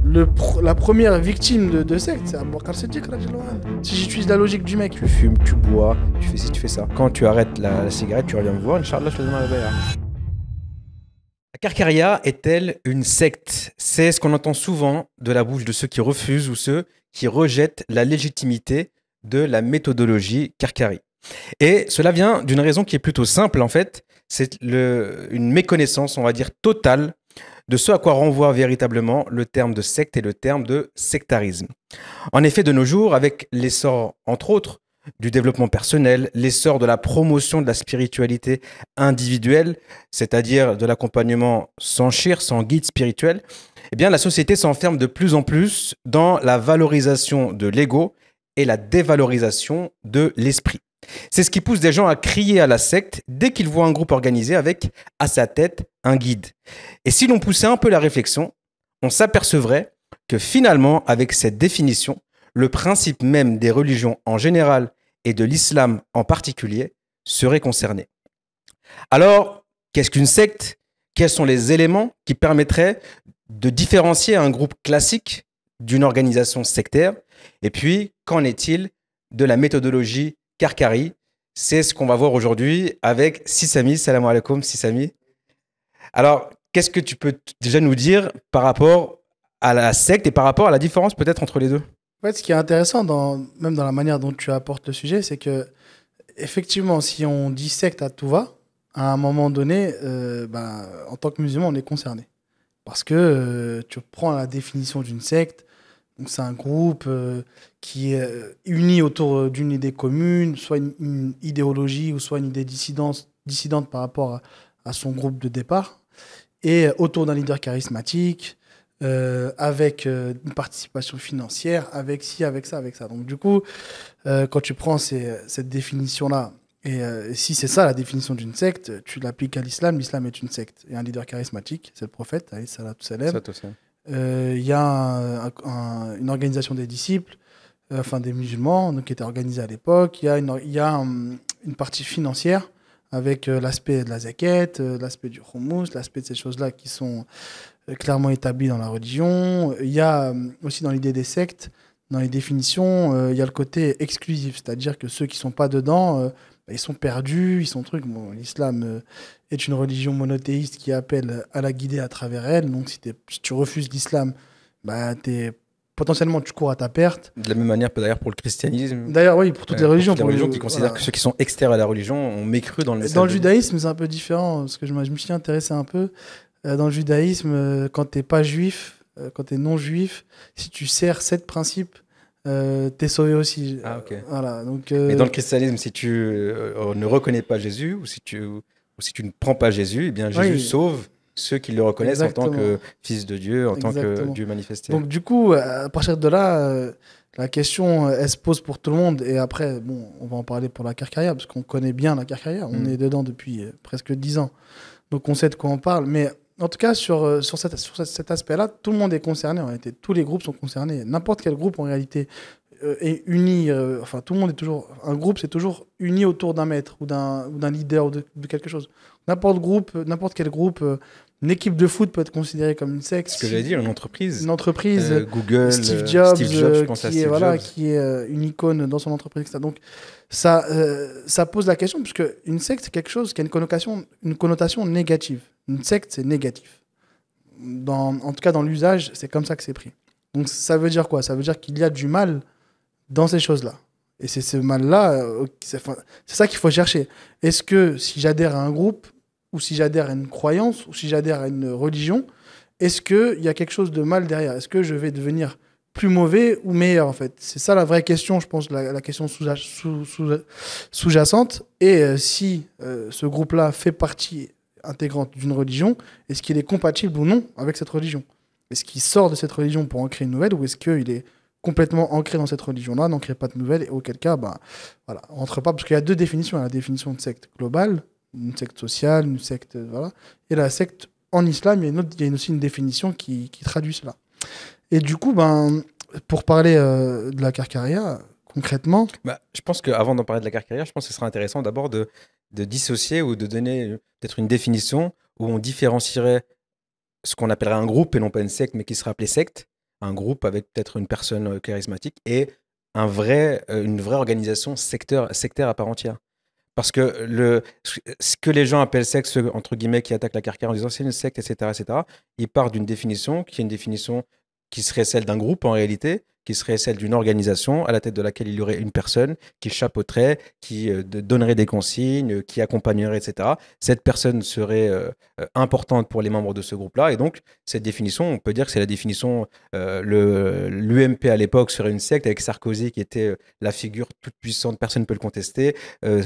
La première victime de secte, c'est Abu Bakr Siddiq, radiyallahu anhu. Si j'utilise la logique du mec. Tu fumes, tu bois, tu fais ci, tu fais ça. Quand tu arrêtes la cigarette, tu reviens me voir, Inch'Allah, je te donne la bay'a. La Karkaria est-elle une secte? C'est ce qu'on entend souvent de la bouche de ceux qui refusent ou ceux qui rejettent la légitimité de la méthodologie Karkari. Et cela vient d'une raison qui est plutôt simple, en fait. C'est une méconnaissance, on va dire, totale de ce à quoi renvoie véritablement le terme de secte et le terme de sectarisme. En effet, de nos jours, avec l'essor, entre autres, du développement personnel, l'essor de la promotion de la spiritualité individuelle, c'est-à-dire de l'accompagnement sans shir, sans guide spirituel, eh bien, la société s'enferme de plus en plus dans la valorisation de l'ego et la dévalorisation de l'esprit. C'est ce qui pousse des gens à crier à la secte dès qu'ils voient un groupe organisé avec, à sa tête, un guide. Et si l'on poussait un peu la réflexion, on s'apercevrait que finalement, avec cette définition, le principe même des religions en général et de l'islam en particulier serait concerné. Alors, qu'est-ce qu'une secte? Quels sont les éléments qui permettraient de différencier un groupe classique d'une organisation sectaire? Et puis, qu'en est-il de la méthodologie Karkari? C'est ce qu'on va voir aujourd'hui avec Sissami. Salam alaikum, Sissami. Alors, qu'est-ce que tu peux déjà nous dire par rapport à la secte et par rapport à la différence peut-être entre les deux? En fait, ce qui est intéressant, même dans la manière dont tu apportes le sujet, c'est que, effectivement, si on dit secte à tout va, à un moment donné, en tant que musulman, on est concerné. Parce que tu prends la définition d'une secte, donc c'est un groupe qui est uni autour d'une idée commune, soit une idéologie ou soit une idée dissidente par rapport à son groupe de départ, et autour d'un leader charismatique, avec une participation financière, avec ci, avec ça, avec ça. Donc du coup, quand tu prends cette définition-là, et si c'est ça la définition d'une secte, tu l'appliques à l'islam, l'islam est une secte. Et un leader charismatique, c'est le prophète, alayhi salatu salam. Il y a une organisation des disciples, enfin des musulmans, donc, qui était organisée à l'époque. Il y a une partie financière avec l'aspect de la zakat, l'aspect du khumous, l'aspect de ces choses-là qui sont clairement établies dans la religion. Il y a aussi dans l'idée des sectes, dans les définitions, il y a le côté exclusif, c'est-à-dire que ceux qui ne sont pas dedans, ils sont perdus, ils sont trucs. Bon, l'islam est une religion monothéiste qui appelle à la guider à travers elle. Donc si tu refuses l'islam, potentiellement tu cours à ta perte. De la même manière, d'ailleurs, pour le christianisme. D'ailleurs, oui, pour toutes les religions. Pour les religions qui considèrent que ceux qui sont extérieurs à la religion ont mécru dans le message. Dans le judaïsme, c'est un peu différent, parce que je me suis intéressé un peu. Dans le judaïsme, quand tu n'es pas juif, quand tu es non juif, si tu sers 7 principes, t'es sauvé aussi. Ah, ok. Voilà, donc, Mais dans le christianisme, si tu ne reconnais pas Jésus ou si tu ne prends pas Jésus, eh bien Jésus sauve ceux qui le reconnaissent en tant que fils de Dieu, en tant que Dieu manifesté. Donc du coup, à partir de là, la question, elle se pose pour tout le monde. Et après, bon, on va en parler pour la Karkaria, parce qu'on connaît bien la Karkaria. On est dedans depuis presque 10 ans. Donc on sait de quoi on parle. Mais en tout cas, sur cet aspect-là, tout le monde est concerné. En réalité, tous les groupes sont concernés. N'importe quel groupe, en réalité, est uni. Enfin, tout le monde est toujours... Un groupe, c'est toujours uni autour d'un maître ou d'un leader ou de quelque chose. N'importe quel groupe... Une équipe de foot peut être considérée comme une secte. Ce que j'allais dire, une entreprise. Une entreprise. Google, Steve Jobs, je pense à Steve Jobs. Qui est une icône dans son entreprise. Etc. Donc, ça pose la question, puisque une secte, c'est quelque chose qui a une connotation négative. Une secte, c'est négatif. En tout cas, dans l'usage, c'est comme ça que c'est pris. Donc, ça veut dire quoi? Ça veut dire qu'il y a du mal dans ces choses-là. Et c'est ce mal-là, c'est ça qu'il faut chercher. Est-ce que si j'adhère à un groupe, ou si j'adhère à une croyance, ou si j'adhère à une religion, est-ce qu'il y a quelque chose de mal derrière? Est-ce que je vais devenir plus mauvais ou meilleur, en fait? C'est ça la vraie question, je pense, la question sous-jacente. Et si ce groupe-là fait partie intégrante d'une religion, est-ce qu'il est compatible ou non avec cette religion? Est-ce qu'il sort de cette religion pour en créer une nouvelle, ou est-ce qu'il est complètement ancré dans cette religion-là, n'en crée pas de nouvelle, et auquel cas, voilà, on rentre pas, parce qu'il y a 2 définitions. La définition de secte globale, une secte sociale, une secte, voilà. Et la secte en islam, il y a aussi une définition qui traduit cela. Et du coup, pour parler de la Karkaria, concrètement... je pense qu'avant d'en parler de la Karkaria, je pense que ce serait intéressant d'abord de dissocier ou de donner peut-être une définition où on différencierait ce qu'on appellerait un groupe et non pas une secte, mais qui serait appelé secte, un groupe avec peut-être une personne charismatique et une vraie organisation sectaire à part entière. Parce que ce que les gens appellent secte, ceux, entre guillemets, qui attaquent la carrière en disant c'est une secte, etc., ils partent d'une définition qui est une définition qui serait celle d'un groupe en réalité, qui serait celle d'une organisation à la tête de laquelle il y aurait une personne qui chapeauterait, qui donnerait des consignes, qui accompagnerait, etc. Cette personne serait importante pour les membres de ce groupe-là. Et donc, cette définition, on peut dire que c'est la définition, l'UMP à l'époque serait une secte avec Sarkozy qui était la figure toute puissante, personne ne peut le contester.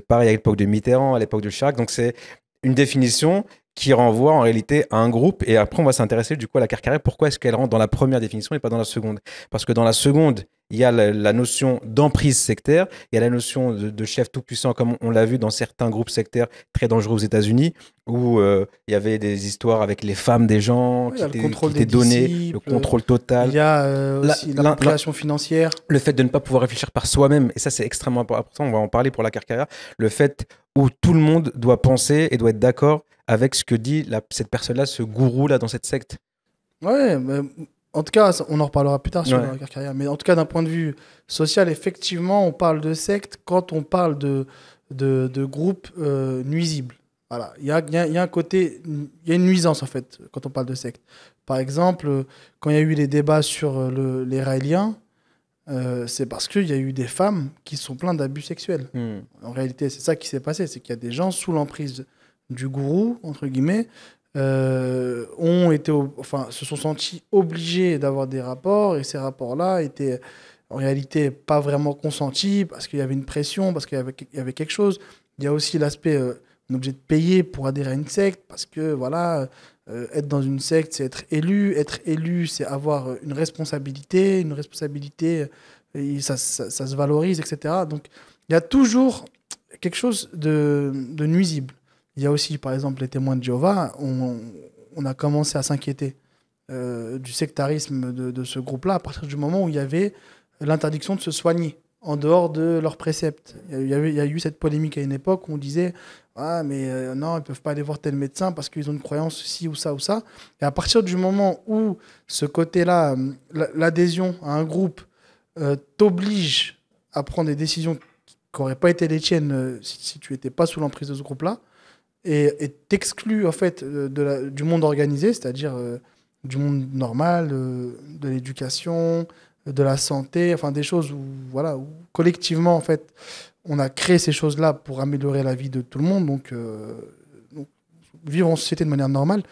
Pareil à l'époque de Mitterrand, à l'époque de Chirac. Donc, c'est une définition qui renvoie en réalité à un groupe. Et après, on va s'intéresser du coup à la carte carrée. Pourquoi est-ce qu'elle rentre dans la première définition et pas dans la seconde? Parce que dans la seconde, il y a la notion d'emprise sectaire, il y a la notion de chef tout-puissant, comme on l'a vu dans certains groupes sectaires très dangereux aux États-Unis, où il y avait des histoires avec les femmes des gens Oui, il qui y a le contrôle étaient des données, le disciples, contrôle total. il y a aussi l'appropriation financière. Le fait de ne pas pouvoir réfléchir par soi-même, et ça c'est extrêmement important, on va en parler pour la carrière, le fait où tout le monde doit penser et doit être d'accord avec ce que dit cette personne-là, ce gourou-là dans cette secte. Ouais, mais en tout cas, on en reparlera plus tard sur Ouais. la carrière. Mais en tout cas, d'un point de vue social, effectivement, on parle de secte quand on parle de groupes nuisibles. Voilà. Il y a un côté, il y a une nuisance en fait quand on parle de secte. Par exemple, quand il y a eu les débats sur les Raéliens, c'est parce qu'il y a eu des femmes qui se sont plaintes d'abus sexuels. En réalité, c'est ça qui s'est passé, c'est qu'il y a des gens sous l'emprise du gourou, entre guillemets, se sont sentis obligés d'avoir des rapports, et ces rapports-là étaient en réalité pas vraiment consentis parce qu'il y avait une pression, parce qu'il y avait quelque chose. Il y a aussi l'aspect, on est obligé de payer pour adhérer à une secte, parce que voilà, être dans une secte, c'est être élu. Être élu, c'est avoir une responsabilité, et ça se valorise, etc. Donc il y a toujours quelque chose de nuisible. Il y a aussi, par exemple, les témoins de Jéhovah. On a commencé à s'inquiéter du sectarisme de ce groupe-là à partir du moment où il y avait l'interdiction de se soigner en dehors de leurs préceptes. Il y a eu cette polémique à une époque où on disait ah, mais non, ils ne peuvent pas aller voir tel médecin parce qu'ils ont une croyance ci ou ça ou ça. Et à partir du moment où ce côté-là, l'adhésion à un groupe t'oblige à prendre des décisions qui n'auraient pas été les tiennes si tu n'étais pas sous l'emprise de ce groupe-là, et t'exclus en fait du monde organisé, c'est-à-dire du monde normal, de l'éducation, de la santé, enfin des choses où, voilà, où collectivement en fait on a créé ces choses-là pour améliorer la vie de tout le monde, donc vivre en société de manière normale.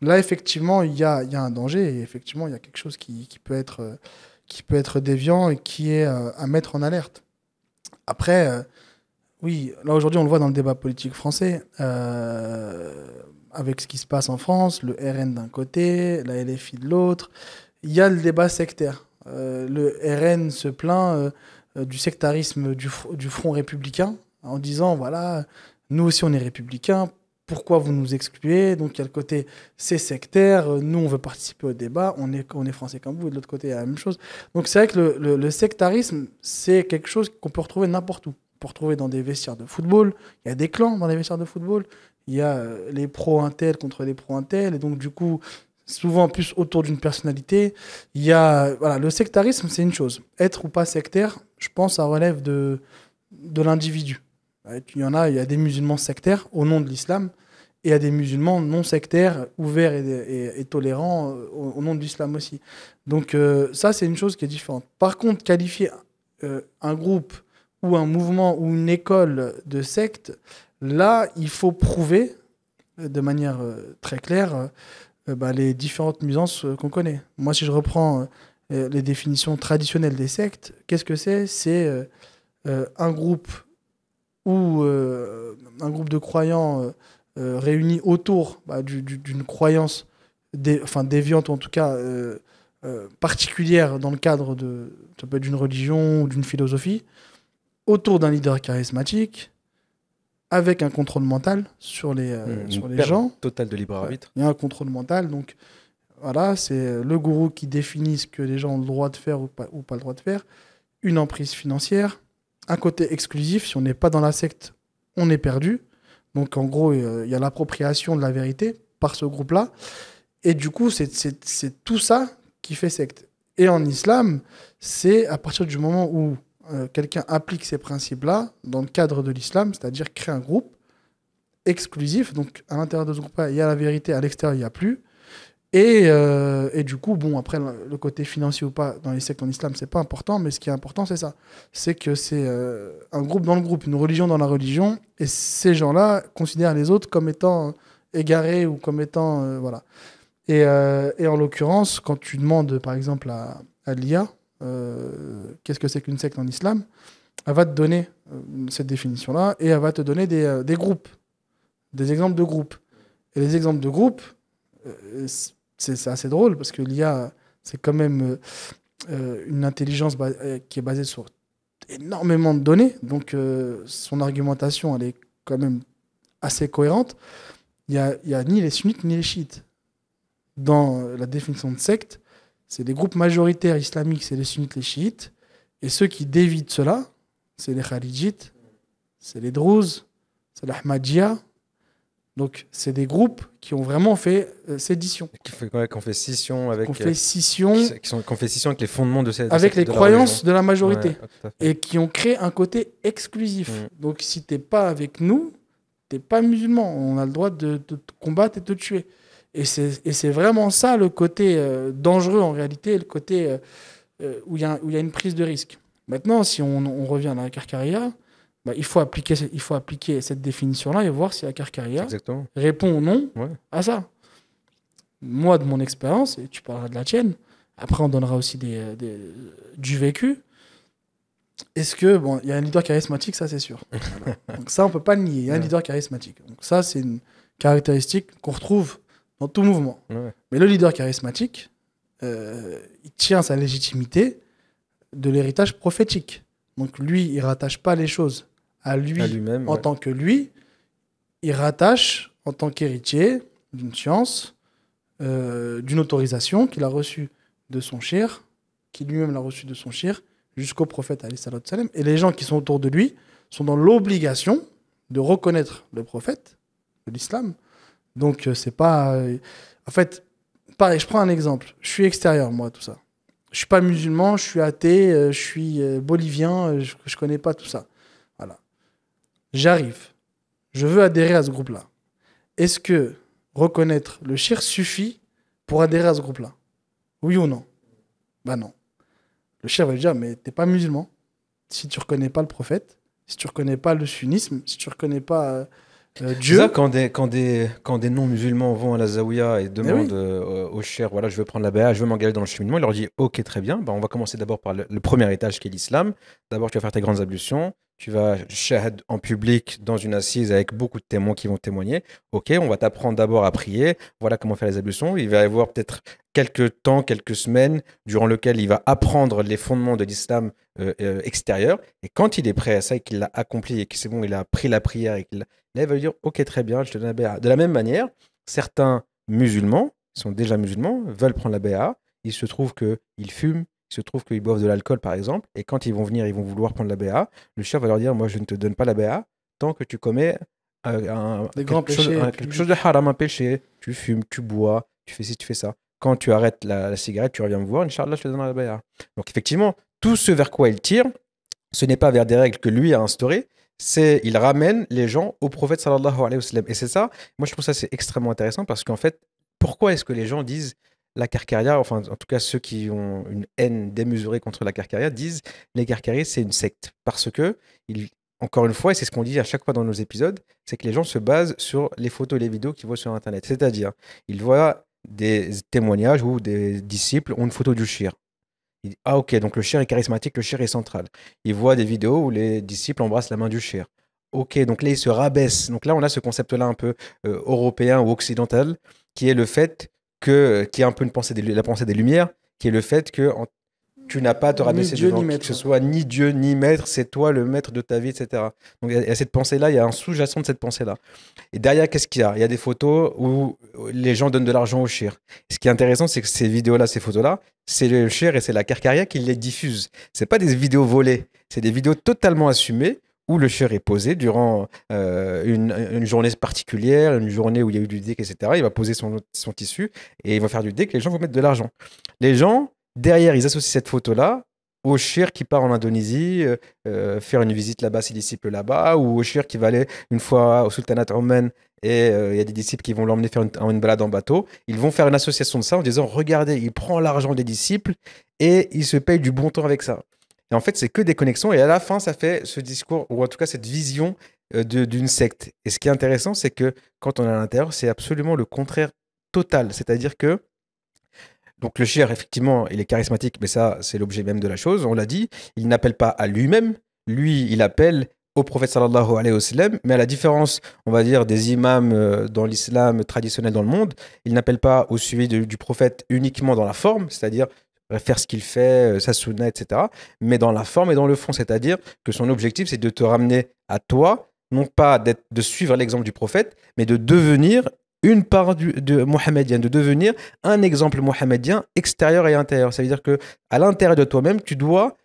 Là effectivement il y a un danger, et effectivement il y a quelque chose qui peut être déviant et qui est à mettre en alerte. Après, oui, là aujourd'hui on le voit dans le débat politique français, avec ce qui se passe en France, le RN d'un côté, la LFI de l'autre, il y a le débat sectaire. Le RN se plaint du sectarisme du Front républicain en disant voilà, nous aussi on est républicains, pourquoi vous nous excluez? Donc il y a le côté c'est sectaire, nous on veut participer au débat, on est français comme vous, et de l'autre côté il y a la même chose. Donc c'est vrai que le sectarisme c'est quelque chose qu'on peut retrouver n'importe où. On peut retrouver dans des vestiaires de football, il y a des clans dans les vestiaires de football, il y a les pro-intel contre les pro-intel, et donc du coup souvent plus autour d'une personnalité. Il y a, voilà, le sectarisme, c'est une chose. Être ou pas sectaire, je pense, ça relève de l'individu. Il y a des musulmans sectaires au nom de l'islam, et il y a des musulmans non sectaires, ouverts et tolérants au nom de l'islam aussi. Donc ça, c'est une chose qui est différente. Par contre, qualifier un groupe ou un mouvement ou une école de secte, là, il faut prouver de manière très claire les différentes nuisances qu'on connaît. Moi, si je reprends les définitions traditionnelles des sectes, qu'est-ce que c'est? C'est un groupe de croyants réunis autour d'une croyance déviante, ou en tout cas particulière dans le cadre ça peut être d'une religion ou d'une philosophie, autour d'un leader charismatique, avec un contrôle mental sur les gens. Total de libre arbitre. Il y a un contrôle mental, donc voilà, c'est le gourou qui définit ce que les gens ont le droit de faire ou pas le droit de faire. Une emprise financière, un côté exclusif. Si on n'est pas dans la secte, on est perdu. Donc en gros, il y a l'appropriation de la vérité par ce groupe-là. Et du coup, c'est tout ça qui fait secte. Et en islam, c'est à partir du moment où quelqu'un applique ces principes-là dans le cadre de l'islam, c'est-à-dire créer un groupe exclusif. Donc, à l'intérieur de ce groupe-là, il y a la vérité, à l'extérieur, il n'y a plus. Et du coup, bon, après, le côté financier ou pas dans les sectes en islam, c'est pas important, mais ce qui est important, c'est ça. C'est que c'est un groupe dans le groupe, une religion dans la religion, et ces gens-là considèrent les autres comme étant égarés ou comme étant... voilà. Et en l'occurrence, quand tu demandes, par exemple, à l'IA, qu'est-ce que c'est qu'une secte en islam, elle va te donner cette définition-là, et elle va te donner des groupes, des exemples de groupes. Et les exemples de groupes, c'est assez drôle parce que l'IA, c'est quand même une intelligence qui est basée sur énormément de données. Donc, son argumentation, elle est quand même assez cohérente. Il y a ni les sunnites ni les chiites. Dans la définition de secte, c'est les groupes majoritaires islamiques, c'est les sunnites, les chiites. Et ceux qui dévient de cela, c'est les kharijites, c'est les drouzes, c'est l'ahmadiyya. Donc, c'est des groupes qui ont vraiment fait sédition. Qu'on fait scission avec... Qu'on fait scission... Qu'on fait scission avec les fondements de cette... Avec les croyances de la majorité. Ouais, et qui ont créé un côté exclusif. Donc, si t'es pas avec nous, t'es pas musulman. On a le droit de te combattre et de te tuer. Et c'est vraiment ça le côté dangereux en réalité, le côté où il y a une prise de risque. Maintenant, si on revient à la Karkaria... Bah, il faut appliquer cette définition-là et voir si la Karkaria répond ou non à ça. Moi, de mon expérience, et tu parleras de la tienne, après on donnera aussi du vécu. Est-ce que, bon, il y a un leader charismatique, ça c'est sûr. Voilà. Donc ça, on ne peut pas le nier, il y a un leader charismatique. Donc ça, c'est une caractéristique qu'on retrouve dans tout mouvement. Mais le leader charismatique, il tient sa légitimité de l'héritage prophétique. Donc lui, il ne rattache pas les choses à lui-même en tant que lui, il rattache en tant qu'héritier d'une science, d'une autorisation qu'il a reçue de son shir, qui lui-même l'a reçue de son shir, jusqu'au prophète alayhi salatu salam. Et les gens qui sont autour de lui sont dans l'obligation de reconnaître le prophète de l'islam. Donc c'est pas... En fait, pareil, je prends un exemple. Je suis extérieur, moi, tout ça. Je suis pas musulman, je suis athée, je suis bolivien, je connais pas tout ça. Voilà. J'arrive. Je veux adhérer à ce groupe-là. Est-ce que reconnaître le shirk suffit pour adhérer à ce groupe-là? Oui ou non? Ben non. Le shirk va dire, mais t'es pas musulman. Si tu reconnais pas le prophète, si tu reconnais pas le sunnisme, si tu reconnais pas Dieu... Ça, quand des non-musulmans vont à la Zawiya et demandent au shir, voilà, je veux prendre la bay'a, je veux m'engager dans le cheminement, il leur dit, ok, très bien, on va commencer d'abord par le premier étage qui est l'islam. D'abord, tu vas faire tes grandes ablutions, tu vas shahad en public dans une assise avec beaucoup de témoins qui vont témoigner. Ok, on va t'apprendre d'abord à prier, voilà comment faire les ablutions. Il va y avoir peut-être quelques temps, quelques semaines, durant lesquelles il va apprendre les fondements de l'islam extérieur. Et quand il est prêt à ça et qu'il l'a accompli et que c'est bon, il a pris la prière et qu'il là, il va dire, ok, très bien, je te donne la bay'a. De la même manière, certains musulmans, qui sont déjà musulmans, veulent prendre la bay'a. Il se trouve qu'ils fument, il se trouve qu'ils boivent de l'alcool, par exemple. Et quand ils vont venir, ils vont vouloir prendre la bay'a. Le chef va leur dire, moi, je ne te donne pas la bay'a tant que tu commets quelque chose de haram, un péché. Tu fumes, tu bois, tu fais ci, tu fais ça. Quand tu arrêtes la cigarette, tu reviens me voir, Inch'Allah, je te donnerai la bay'a. Donc, effectivement, tout ce vers quoi il tire, ce n'est pas vers des règles que lui a instaurées, il ramène les gens au prophète sallallahu alayhi wa sallam. Et c'est ça, moi je trouve ça c'est extrêmement intéressant parce qu'en fait, pourquoi est-ce que les gens disent la Karkaria, enfin en tout cas ceux qui ont une haine démesurée contre la Karkaria disent les Karkaris c'est une secte. Parce que, encore une fois, et c'est ce qu'on dit à chaque fois dans nos épisodes, c'est que les gens se basent sur les photos et les vidéos qu'ils voient sur Internet. C'est-à-dire, ils voient des témoignages où des disciples ont une photo du shir. Il dit, ah ok, donc le shir est charismatique, le shir est central. Il voit des vidéos où les disciples embrassent la main du shir. Ok, donc là, il se rabaisse. Donc là, on a ce concept-là un peu européen ou occidental, qui est le fait qui est un peu la pensée des Lumières, qui est le fait que tu n'as pas à te rabaisser devant qui que ce soit, ni Dieu, ni maître, c'est toi le maître de ta vie, etc. Donc il y a cette pensée-là, il y a un sous-jacent de cette pensée-là. Et derrière, qu'est-ce qu'il y a? Il y a des photos où les gens donnent de l'argent au shir. Ce qui est intéressant, c'est que ces vidéos-là, ces photos-là, c'est le shir et c'est la Karkaria qui les diffuse. C'est pas des vidéos volées, c'est des vidéos totalement assumées où le shir est posé durant une journée particulière, une journée où il y a eu du dhikr, etc. Il va poser son tissu et il va faire du dhikr, les gens vont mettre de l'argent. Les gens derrière, ils associent cette photo-là au shir qui part en Indonésie, faire une visite là-bas, ses disciples là-bas, ou au shir qui va aller une fois au Sultanat Oman et il y a des disciples qui vont l'emmener faire une balade en bateau. Ils vont faire une association de ça en disant, regardez, il prend l'argent des disciples et il se paye du bon temps avec ça. Et en fait, c'est que des connexions. Et à la fin, ça fait ce discours, ou en tout cas cette vision d'une secte. Et ce qui est intéressant, c'est que quand on est à l'intérieur, c'est absolument le contraire total. C'est-à-dire que donc le shir, effectivement, il est charismatique, mais ça, c'est l'objet même de la chose. On l'a dit, il n'appelle pas à lui-même. Lui, il appelle au prophète sallallahu alayhi wa sallam. Mais à la différence, on va dire, des imams dans l'islam traditionnel dans le monde, il n'appelle pas au suivi du prophète uniquement dans la forme, c'est-à-dire faire ce qu'il fait, sa sunna, etc. Mais dans la forme et dans le fond, c'est-à-dire que son objectif, c'est de te ramener à toi, non pas de suivre l'exemple du prophète, mais de devenir une part de mohammedien, de devenir un exemple mohammedien extérieur et intérieur. Ça veut dire que à l'intérieur de toi-même, tu dois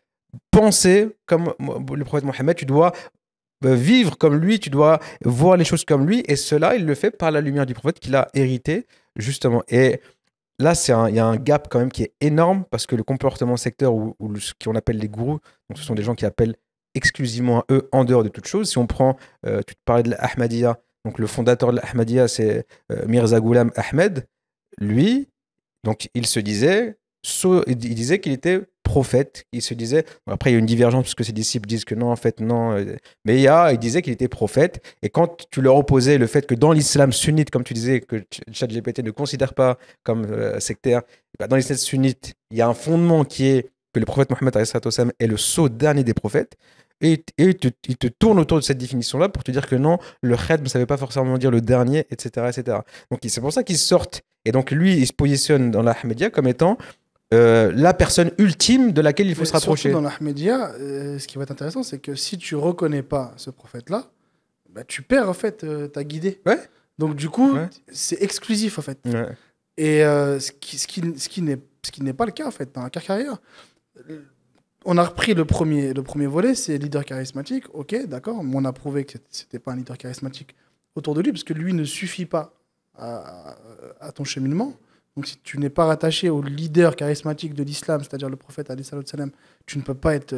penser comme le prophète Mohammed, tu dois vivre comme lui, tu dois voir les choses comme lui, et cela, il le fait par la lumière du prophète qu'il a hérité, justement. Et là, il y a un gap quand même qui est énorme, parce que le comportement secteur, ou ce qu'on appelle les gourous, donc ce sont des gens qui appellent exclusivement à eux en dehors de toute chose. Si on prend, tu te parlais de l'Ahmadiyya, donc le fondateur de l'Ahmadiyya, c'est Mirza Ghulam Ahmed. Lui, donc il disait qu'il était prophète. Il se disait, après il y a une divergence parce que ses disciples disent que non, en fait non, mais il disait qu'il était prophète. Et quand tu leur opposais le fait que dans l'islam sunnite, comme tu disais, que ChatGPT ne considère pas comme sectaire, dans l'islam sunnite, il y a un fondement qui est que le prophète Mohammed est le sceau dernier des prophètes. Et il te tourne autour de cette définition-là pour te dire que non, le khatm ne savait pas forcément dire le dernier, etc. etc. Donc c'est pour ça qu'ils sortent. Et donc lui, il se positionne dans l'Ahmadiyya comme étant la personne ultime de laquelle il faut se rapprocher. Surtout dans l'Ahmadiyya, ce qui va être intéressant, c'est que si tu reconnais pas ce prophète-là, bah, tu perds en fait ta guidée. Ouais. Donc du coup, Ouais. c'est exclusif en fait. Ouais. Et ce qui n'est pas le cas en fait dans la carrière. On a repris le premier volet, c'est leader charismatique. Ok, d'accord, mais on a prouvé que c'était pas un leader charismatique autour de lui, parce que lui ne suffit pas à ton cheminement. Donc si tu n'es pas rattaché au leader charismatique de l'islam, c'est-à-dire le prophète alayhi salam, tu ne peux pas être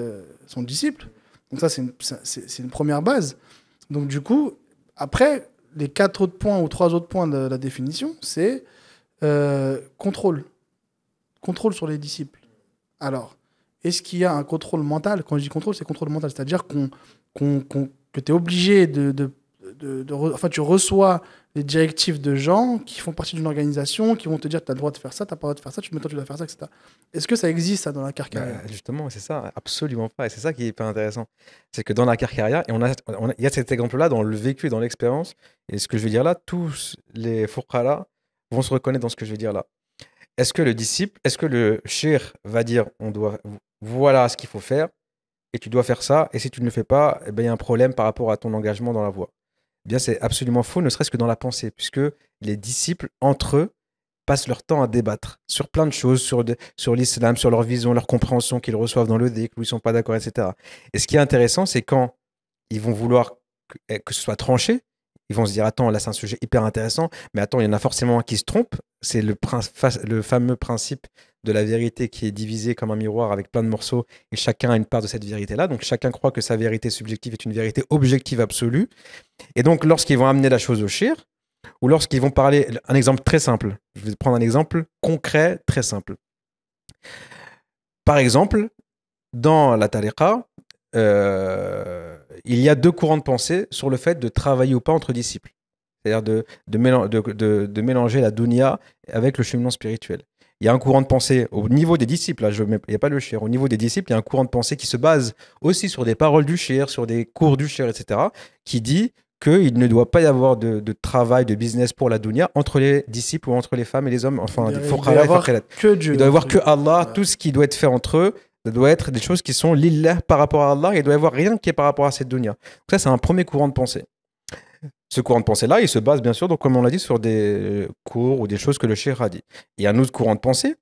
son disciple. Donc ça, c'est une première base. Donc du coup, après, les 4 autres points ou 3 autres points de la définition, c'est contrôle. Contrôle sur les disciples. Alors, est-ce qu'il y a un contrôle mental? Quand je dis contrôle, c'est contrôle mental. C'est-à-dire que tu es obligé enfin, tu reçois les directives de gens qui font partie d'une organisation, qui vont te dire tu as le droit de faire ça, tu n'as pas le droit de faire ça, mais toi tu dois faire ça, etc. Est-ce que ça existe ça dans la carrière? Justement, c'est ça, absolument pas. Et c'est ça qui est hyper intéressant. C'est que dans la carrière, et il y a cet exemple-là dans le vécu et dans l'expérience. Et ce que je veux dire là, tous les fuqara vont se reconnaître dans ce que je veux dire là. Est-ce que le shir va dire voilà ce qu'il faut faire et tu dois faire ça, et si tu ne le fais pas, eh ben, y a un problème par rapport à ton engagement dans la voie? Eh bien, c'est absolument faux, ne serait-ce que dans la pensée, puisque les disciples, entre eux, passent leur temps à débattre sur plein de choses, sur l'islam, sur leur vision, leur compréhension qu'ils reçoivent dans le dhikr, où ils ne sont pas d'accord, etc. Et ce qui est intéressant, c'est quand ils vont vouloir que ce soit tranché, ils vont se dire, attends, là c'est un sujet hyper intéressant, mais attends, il y en a forcément un qui se trompe. C'est le fameux principe de la vérité qui est divisé comme un miroir avec plein de morceaux, et chacun a une part de cette vérité-là. Donc chacun croit que sa vérité subjective est une vérité objective absolue. Et donc lorsqu'ils vont amener la chose au shir, ou lorsqu'ils vont parler, un exemple très simple, je vais prendre un exemple concret, très simple. Par exemple, dans la tariqa, il y a 2 courants de pensée sur le fait de travailler ou pas entre disciples. C'est-à-dire de mélanger la dunya avec le cheminement spirituel. Il y a un courant de pensée au niveau des disciples, là, il n'y a pas le shir, au niveau des disciples, il y a un courant de pensée qui se base aussi sur des paroles du shir, sur des cours du shir, etc., qui dit qu'il ne doit pas y avoir de travail, de business pour la dunya entre les disciples ou entre les femmes et les hommes. Enfin, il doit y avoir que Dieu. Il doit y avoir que Allah, tout ce qui doit être fait entre eux, ça doit être des choses qui sont lillah par rapport à Allah, et il doit y avoir rien qui est par rapport à cette dunya. Donc ça, c'est un premier courant de pensée. Ce courant de pensée-là, il se base bien sûr, donc, comme on l'a dit, sur des cours ou des choses que le shir a dit. Il y a un autre courant de pensée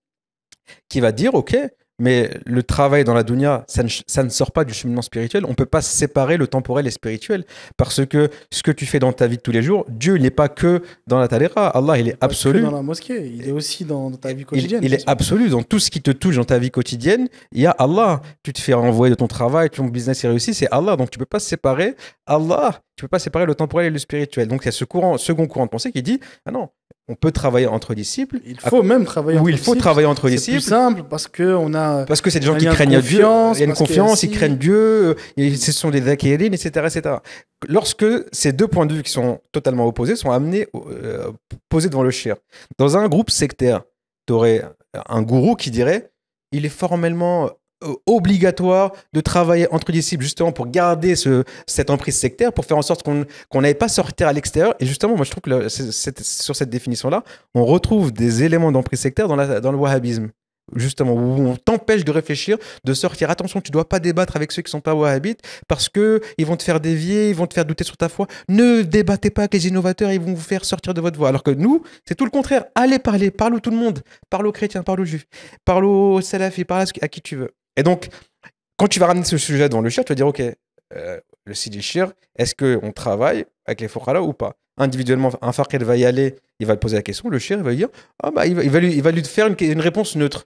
qui va dire, ok, Mais le travail dans la dunya, ça ne sort pas du cheminement spirituel. On ne peut pas séparer le temporel et spirituel. Parce que ce que tu fais dans ta vie de tous les jours, Dieu, il n'est pas que dans la tadéra. Allah, il est absolu. Pas que dans la mosquée, il est aussi dans ta vie quotidienne. Il est absolu. Dans tout ce qui te touche dans ta vie quotidienne, il y a Allah. Tu te fais renvoyer de ton travail, ton business est réussi, c'est Allah. Donc tu ne peux pas séparer Allah. Tu ne peux pas séparer le temporel et le spirituel. Donc il y a ce second courant de pensée qui dit, ah non, on peut travailler entre disciples. Il faut même travailler entre disciples. Oui, il faut travailler entre disciples. C'est plus simple parce que c'est des gens qui craignent Dieu. Il y a une confiance, ils craignent Dieu. Ce sont des dhakirin, etc., etc. Lorsque ces deux points de vue qui sont totalement opposés sont amenés, posés devant le shir. Dans un groupe sectaire, tu aurais un gourou qui dirait, il est formellement obligatoire de travailler entre disciples justement pour garder cette emprise sectaire, pour faire en sorte qu'on n'aille pas sortir à l'extérieur. Et justement, moi je trouve que sur cette définition-là, on retrouve des éléments d'emprise sectaire dans le wahhabisme. Justement, où on t'empêche de réfléchir, de sortir. Attention, tu ne dois pas débattre avec ceux qui ne sont pas wahhabites parce qu'ils vont te faire dévier, ils vont te faire douter sur ta foi. Ne débattez pas avec les innovateurs, ils vont vous faire sortir de votre voie. Alors que nous, c'est tout le contraire. Allez parler, parle à tout le monde. Parle aux chrétiens, parle aux juifs, parle aux salafis, parle à qui tu veux. Et donc, quand tu vas ramener ce sujet dans le shir, tu vas dire, OK, le Sidi Shir, est-ce qu'on travaille avec les fuqara ou pas? Individuellement, un faqir va y aller, il va te poser la question, le shir, il va lui dire, il va lui faire une réponse neutre.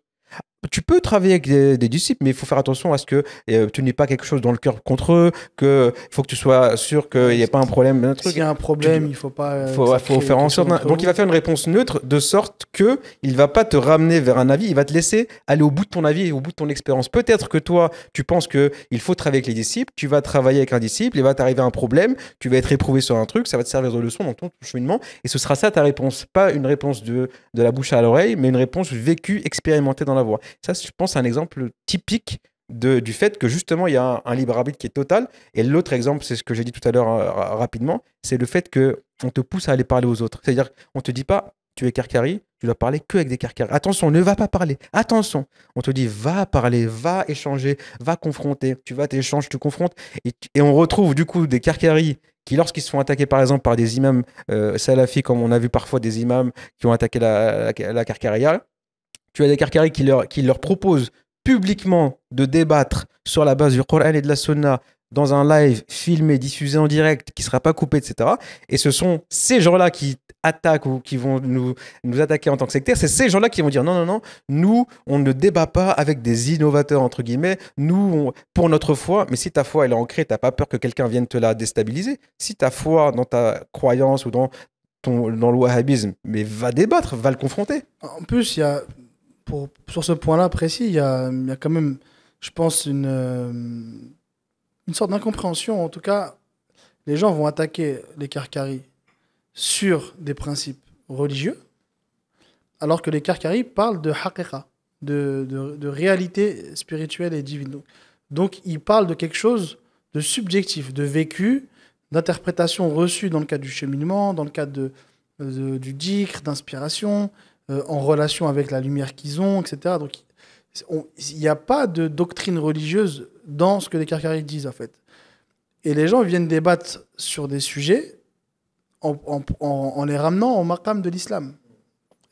Tu peux travailler avec des disciples, mais il faut faire attention à ce que tu n'aies pas quelque chose dans le cœur contre eux, qu'il faut que tu sois sûr qu'il n'y ait pas un problème. S'il y a un problème, il faut pas... faut faire en sorte... Donc il va faire une réponse neutre de sorte qu'il ne va pas te ramener vers un avis, il va te laisser aller au bout de ton avis et au bout de ton expérience. Peut-être que toi, tu penses qu'il faut travailler avec les disciples, tu vas travailler avec un disciple, il va t'arriver un problème, tu vas être éprouvé sur un truc, ça va te servir de leçon dans ton cheminement, et ce sera ça ta réponse. Pas une réponse de la bouche à l'oreille, mais une réponse vécue, expérimentée dans la voie. Ça, je pense, c'est un exemple typique du fait que justement, il y a un libre arbitre qui est total. Et l'autre exemple, c'est ce que j'ai dit tout à l'heure rapidement, c'est le fait qu'on te pousse à aller parler aux autres. C'est-à-dire, on ne te dit pas, tu es Karkari, tu dois parler que avec des Karkari. Attention, ne va pas parler. Attention. On te dit, va parler, va échanger, va confronter. Tu vas t'échanger, tu confrontes. Et on retrouve du coup des Karkari qui, lorsqu'ils se font attaquer par exemple par des imams salafis, comme on a vu parfois des imams qui ont attaqué la Karkaria, tu as des Karkari qui leur proposent publiquement de débattre sur la base du Coran et de la Sunna dans un live filmé, diffusé en direct, qui ne sera pas coupé, etc. Et ce sont ces gens-là qui attaquent ou qui vont nous attaquer en tant que sectaire. C'est ces gens-là qui vont dire non, nous, on ne débat pas avec des innovateurs, entre guillemets. Nous, pour notre foi, mais si ta foi, elle est ancrée, tu n'as pas peur que quelqu'un vienne te la déstabiliser. Si ta foi dans ta croyance ou dans le wahhabisme, mais va débattre, va le confronter. En plus, il y a... sur ce point-là précis, il y a quand même, je pense, une sorte d'incompréhension. En tout cas, les gens vont attaquer les Karkari sur des principes religieux, alors que les Karkari parlent de haqiqa, de réalité spirituelle et divine. Donc, ils parlent de quelque chose de subjectif, de vécu, d'interprétation reçue dans le cadre du cheminement, dans le cadre du dhikr, d'inspiration, en relation avec la lumière qu'ils ont, etc. Donc, il n'y a pas de doctrine religieuse dans ce que les Karkari disent, en fait. Et les gens viennent débattre sur des sujets en les ramenant au maqam de l'islam.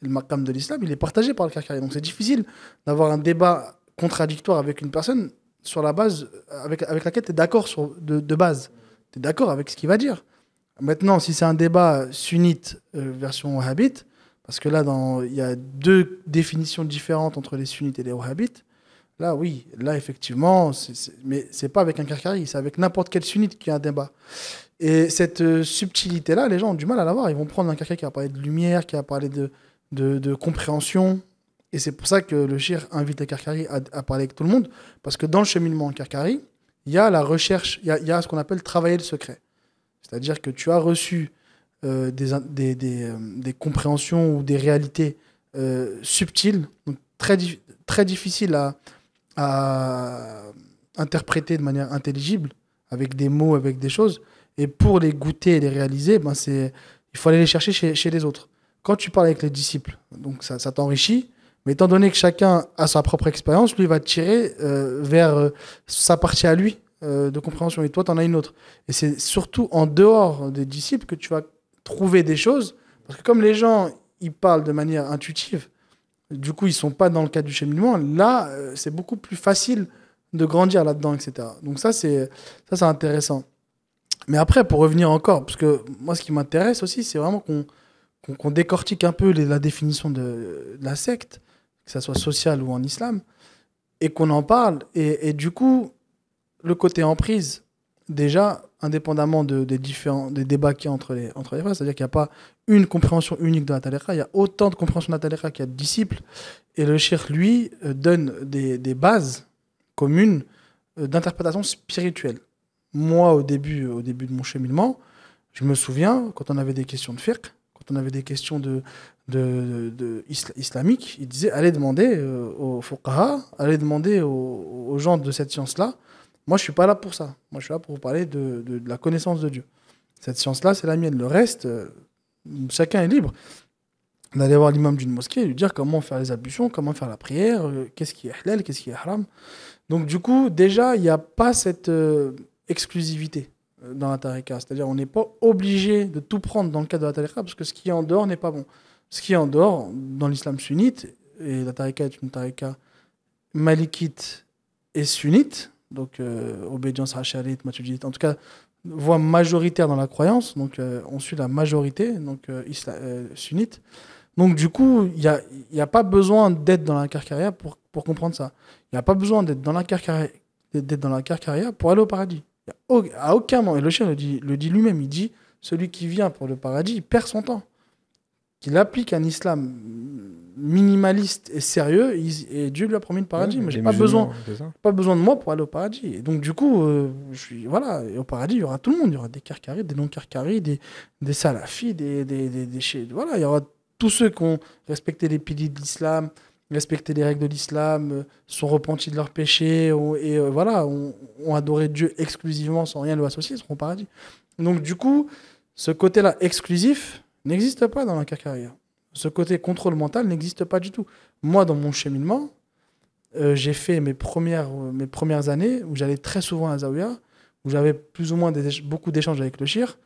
Le maqam de l'islam, il est partagé par le Karkari. Donc, c'est difficile d'avoir un débat contradictoire avec une personne sur la base avec laquelle tu es d'accord de base. Tu es d'accord avec ce qu'il va dire. Maintenant, si c'est un débat sunnite version wahhabite, parce que là, il y a deux définitions différentes entre les sunnites et les wahhabites. Là, oui, là, effectivement, mais c'est pas avec un Karkari, c'est avec n'importe quel sunnite qu'il y a un débat. Et cette subtilité-là, les gens ont du mal à l'avoir. Ils vont prendre un Karkari qui va parler de lumière, qui va parler de compréhension. Et c'est pour ça que le shir invite les Karkari à parler avec tout le monde. Parce que dans le cheminement Karkari, il y a la recherche, il y a ce qu'on appelle travailler le secret. C'est-à-dire que tu as reçu des compréhensions ou des réalités subtiles, donc très difficiles à interpréter de manière intelligible, avec des mots, avec des choses. Et pour les goûter et les réaliser, il faut aller les chercher chez les autres. Quand tu parles avec les disciples, donc ça t'enrichit, mais étant donné que chacun a sa propre expérience, lui va te tirer vers sa partie à lui de compréhension, et toi, tu en as une autre. Et c'est surtout en dehors des disciples que tu vas trouver des choses, parce que comme les gens, ils parlent de manière intuitive, Du coup, ils sont pas dans le cadre du cheminement. Là, c'est beaucoup plus facile de grandir là-dedans, etc. Donc ça, c'est intéressant. Mais après, pour revenir encore, parce que moi, ce qui m'intéresse aussi, c'est vraiment qu'on décortique un peu la définition de la secte, que ça soit sociale ou en islam, et qu'on en parle. Et du coup, le côté emprise, déjà, indépendamment des débats qu'il y a entre les frères, c'est-à-dire qu'il n'y a pas une compréhension unique de la tariqa, il y a autant de compréhension de la tariqa qu'il y a de disciples, et le shirk, lui, donne des bases communes d'interprétation spirituelle. Moi, au début de mon cheminement, je me souviens, quand on avait des questions de fiqh, quand on avait des questions islamiques, il disait allez demander aux fuqaha, allez demander aux gens de cette science-là. Moi, je suis pas là pour ça. Moi, je suis là pour vous parler de la connaissance de Dieu. Cette science-là, c'est la mienne. Le reste, chacun est libre d'aller voir l'imam d'une mosquée et lui dire comment faire les ablutions, comment faire la prière, qu'est-ce qui est halal, qu'est-ce qui est haram. Donc, du coup, déjà, il n'y a pas cette exclusivité dans la tariqa. C'est-à-dire, on n'est pas obligé de tout prendre dans le cadre de la tariqa parce que ce qui est en dehors n'est pas bon. Ce qui est en dehors, dans l'islam sunnite, et la tariqa est une tariqa malikite et sunnite, donc obédience hacharite, maturidite, en tout cas, voie majoritaire dans la croyance, donc on suit la majorité, donc sunnite. Donc du coup, il y a pas besoin d'être dans la carcaria pour comprendre ça. Il n'y a pas besoin d'être dans la carcaria pour aller au paradis. À aucun moment, et le chien le dit lui-même, il dit, celui qui vient pour le paradis, il perd son temps. Qu'il applique un islam minimaliste et sérieux, et Dieu lui a promis le paradis. Mais j'ai pas besoin de moi pour aller au paradis. Et donc, du coup, voilà, et au paradis, il y aura tout le monde. Il y aura des karkaris, des non-karkaris, des salafis, voilà, il y aura tous ceux qui ont respecté les piliers de l'islam, respecté les règles de l'islam, sont repentis de leurs péchés, voilà, ont adoré Dieu exclusivement sans rien lui associer, ils seront au paradis. Donc, du coup, ce côté-là exclusif n'existe pas dans la carcaria. Ce côté contrôle mental n'existe pas du tout. Moi, dans mon cheminement, j'ai fait mes premières années où j'allais très souvent à Zawiya, où j'avais plus ou moins beaucoup d'échanges avec le shir,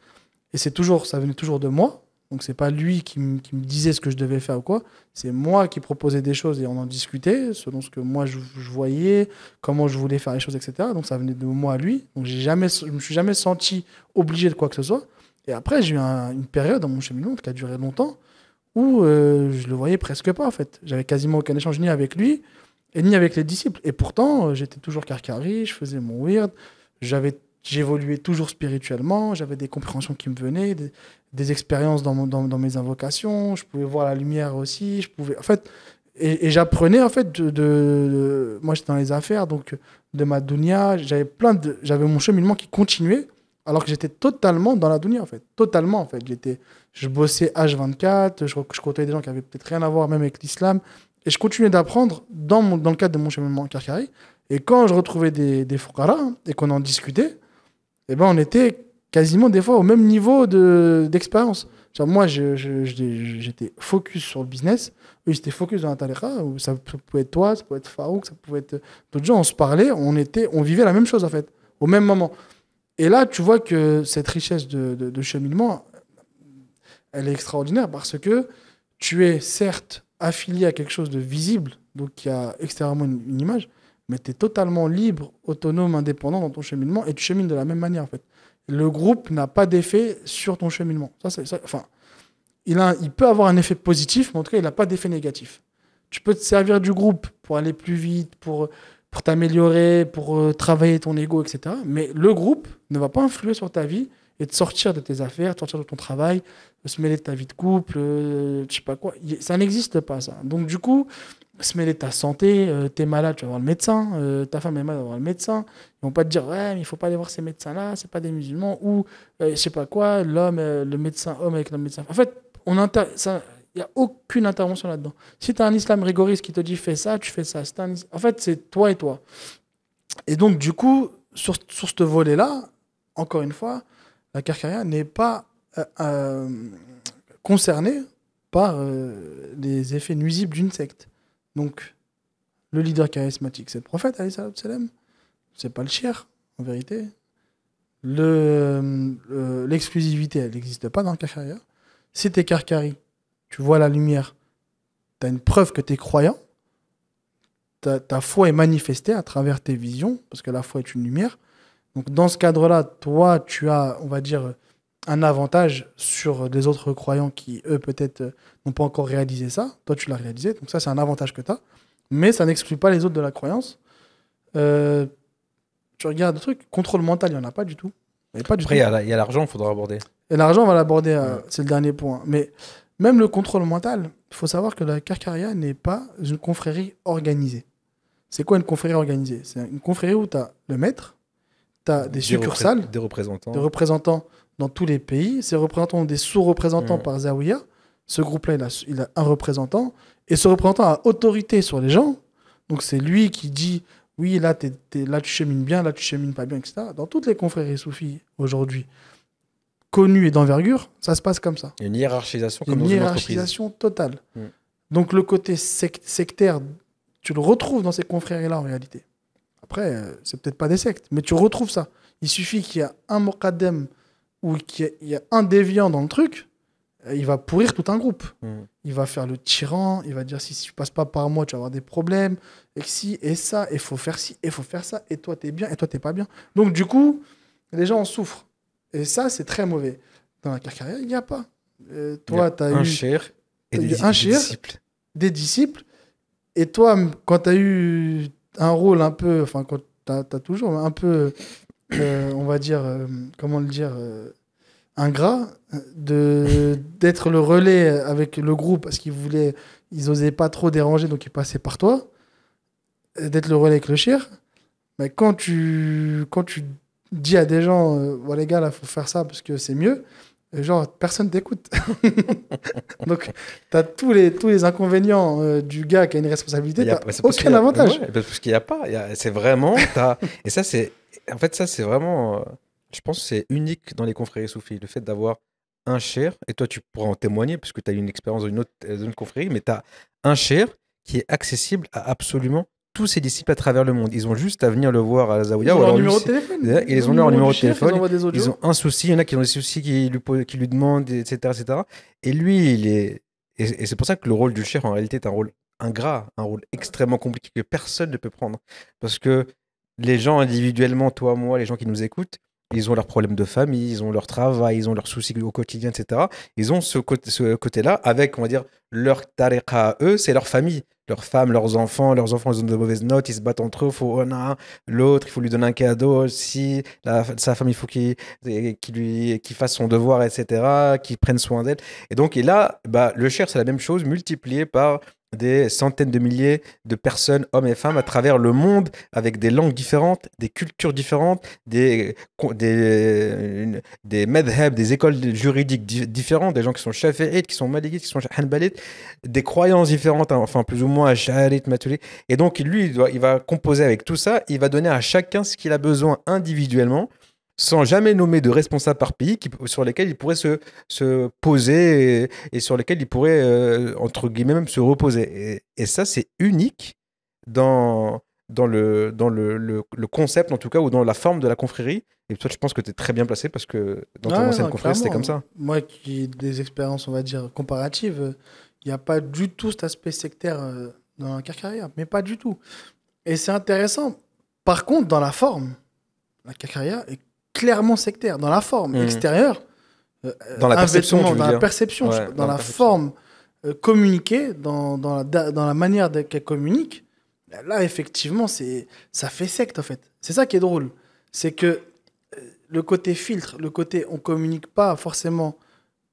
et ça venait toujours de moi. Donc c'est pas lui qui me disait ce que je devais faire ou quoi, c'est moi qui proposais des choses et on en discutait selon ce que moi je voyais, comment je voulais faire les choses, etc. Donc ça venait de moi à lui. Donc je me suis jamais senti obligé de quoi que ce soit. Et après j'ai eu une période dans mon cheminement qui a duré longtemps où je le voyais presque pas en fait. J'avais quasiment aucun échange ni avec lui et ni avec les disciples. Et pourtant j'étais toujours karkari, je faisais mon weird, j'évoluais toujours spirituellement, j'avais des compréhensions qui me venaient, des expériences dans mes invocations, je pouvais voir la lumière aussi, en fait, et j'apprenais en fait moi j'étais dans les affaires, donc de ma dunya, j'avais mon cheminement qui continuait, alors que j'étais totalement dans la dunya en fait, totalement en fait, je bossais H24, je côtoyais des gens qui avaient peut-être rien à voir même avec l'islam, et je continuais d'apprendre dans le cadre de mon cheminement karkari, et quand je retrouvais des fuqara et qu'on en discutait, eh ben on était quasiment des fois au même niveau d'expérience. Genre moi, j'étais focus sur le business, eux, ils étaient focus dans la tariqa, ou ça pouvait être toi, ça pouvait être Farouk, ça pouvait être d'autres gens, on se parlait, on vivait la même chose en fait, au même moment. Et là, tu vois que cette richesse de cheminement, elle est extraordinaire parce que tu es certes affilié à quelque chose de visible, donc qui a extérieurement une image, mais tu es totalement libre, autonome, indépendant dans ton cheminement et tu chemines de la même manière en fait. Le groupe n'a pas d'effet sur ton cheminement. Enfin, il peut avoir un effet positif, mais en tout cas, il n'a pas d'effet négatif. Tu peux te servir du groupe pour aller plus vite, pour t'améliorer, pour travailler ton ego, etc. Mais le groupe ne va pas influer sur ta vie et te sortir de tes affaires, te sortir de ton travail, se mêler de ta vie de couple, je sais pas quoi. Ça n'existe pas, ça. Donc, du coup, se mêler de ta santé, t'es malade, tu vas voir le médecin, ta femme est malade, tu vas voir le médecin. Ils vont pas te dire, ouais, mais il faut pas aller voir ces médecins-là, c'est pas des musulmans, ou je sais pas quoi, le médecin homme avec le médecin. En fait, il n'y a aucune intervention là-dedans. Si tu as un islam rigoriste qui te dit fais ça, tu fais ça. En fait, c'est toi et toi. Et donc, du coup, sur ce volet-là, encore une fois, la karkaria n'est pas concernée par les effets nuisibles d'une secte. Donc, le leader charismatique, c'est le prophète, alayhi salatu wassalam. C'est pas le shir, en vérité. L'exclusivité, elle n'existe pas dans le karkaria. Si t'es karkari, tu vois la lumière, as une preuve que tu es croyant, ta foi est manifestée à travers tes visions, parce que la foi est une lumière. Donc dans ce cadre-là, toi, tu as, on va dire, un avantage sur les autres croyants qui, eux, peut-être n'ont pas encore réalisé ça. Toi, tu l'as réalisé, donc ça, c'est un avantage que tu as. Mais ça n'exclut pas les autres de la croyance. Tu regardes le truc, contrôle mental, il n'y en a pas du tout. Après, il y a l'argent, il faudra aborder. Et l'argent, on va l'aborder, c'est le dernier point. Mais même le contrôle mental, il faut savoir que la Karkaria n'est pas une confrérie organisée. C'est quoi une confrérie organisée? C'est une confrérie où tu as le maître, tu as des succursales, des représentants dans tous les pays. Ces représentants ont des sous-représentants par Zawiya. Ce groupe-là, il a un représentant. Et ce représentant a autorité sur les gens. Donc c'est lui qui dit, oui, là, là tu chemines bien, là tu chemines pas bien, etc. Dans toutes les confréries soufis aujourd'hui, connues et d'envergure, ça se passe comme ça. Il y a une hiérarchisation comme une dans une hiérarchisation totale. Mm. Donc le côté sectaire, tu le retrouves dans ces confréries-là en réalité. Après, c'est peut-être pas des sectes, mais tu retrouves ça. Il suffit qu'il y ait un muqaddam ou qu'il y ait un déviant dans le truc, il va pourrir tout un groupe. Il va faire le tyran, il va dire si tu passes pas par moi, tu vas avoir des problèmes, et que si, et ça, il faut faire ci, il faut faire ça, et toi t'es bien, et toi t'es pas bien. Donc du coup, les gens en souffrent. Et ça, c'est très mauvais. Dans la Karkaria, il n'y a pas. Toi, tu as eu un cher et des disciples. Des disciples. Et toi, quand tu as eu un rôle un peu, enfin, quand tu as toujours un peu, on va dire, comment le dire, ingrat, d'être le relais avec le groupe, parce ils n'osaient pas trop déranger, donc ils passaient par toi, d'être le relais avec le shir. Mais quand tu dis à des gens, bon, les gars, là, il faut faire ça parce que c'est mieux, genre, personne t'écoute. Donc, tu as tous les inconvénients du gars qui a une responsabilité, tu n'as aucun avantage. Ouais, parce qu'il n'y a pas. C'est vraiment. Et ça, c'est. En fait, ça, c'est vraiment. Je pense que c'est unique dans les confréries soufis. Le fait d'avoir un cher, et toi, tu pourras en témoigner parce que tu as eu une expérience dans une confrérie, mais tu as un cher qui est accessible à absolument tous ses disciples à travers le monde. Ils ont juste à venir le voir à la Zawiya. Ils ont leur numéro de téléphone. Ils ont leur numéro de téléphone. Ils ont un souci. Il y en a qui ont des soucis qui lui demandent, etc., etc. Et lui, il est. Et c'est pour ça que le rôle du chef, en réalité, est un rôle ingrat, un rôle extrêmement compliqué que personne ne peut prendre. Parce que les gens individuellement, toi, moi, les gens qui nous écoutent, ils ont leurs problèmes de famille, ils ont leur travail, ils ont leurs soucis au quotidien, etc. Ils ont ce côté-là avec, on va dire, leur tariqa à eux, c'est leur famille. Leurs femmes, leurs enfants, ils ont de mauvaises notes, ils se battent entre eux, il faut l'autre, il faut lui donner un cadeau, si sa femme, il faut qu'il fasse son devoir, etc., qu'il prenne soin d'elle. Et là, le cher, c'est la même chose, multiplié par des centaines de milliers de personnes, hommes et femmes, à travers le monde, avec des langues différentes, des cultures différentes, des madhab, des écoles juridiques différentes, des gens qui sont shafi'ites, qui sont malikites, qui sont hanbalites, des croyances différentes, enfin plus ou moins ash'arites, maturidites. Et donc, lui, il va composer avec tout ça, il va donner à chacun ce qu'il a besoin individuellement, sans jamais nommer de responsable par pays sur lesquels il pourrait se poser et sur lesquels il pourrait, entre guillemets, même se reposer. Et ça, c'est unique dans le concept, en tout cas, ou dans la forme de la confrérie. Et toi, je pense que tu es très bien placé parce que dans ton ancienne confrérie, c'était comme ça. Moi qui ai des expériences, on va dire, comparatives, il n'y a pas du tout cet aspect sectaire dans la Karkaria, mais pas du tout. Et c'est intéressant. Par contre, dans la forme, la Karkaria est clairement sectaire. Dans la forme extérieure, dans la perception, dans la perception, dans la forme communiquée, dans la manière qu'elle communique, là, effectivement, ça fait secte, en fait. C'est ça qui est drôle. C'est que le côté filtre, le côté on communique pas forcément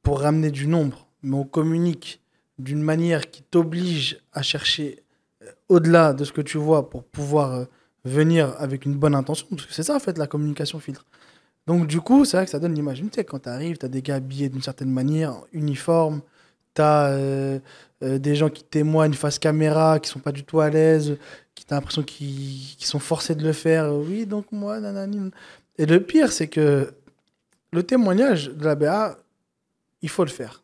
pour ramener du nombre, mais on communique d'une manière qui t'oblige à chercher au-delà de ce que tu vois pour pouvoir venir avec une bonne intention. Parce que c'est ça, en fait, la communication filtre. Donc, du coup, c'est vrai que ça donne l'image. Tu sais, quand tu arrives, tu as des gars habillés d'une certaine manière, uniformes, tu as des gens qui témoignent face caméra, qui sont pas du tout à l'aise, qui t'as l'impression qu'ils sont forcés de le faire. Oui, donc moi, nanani. Et le pire, c'est que le témoignage de la BA, il faut le faire.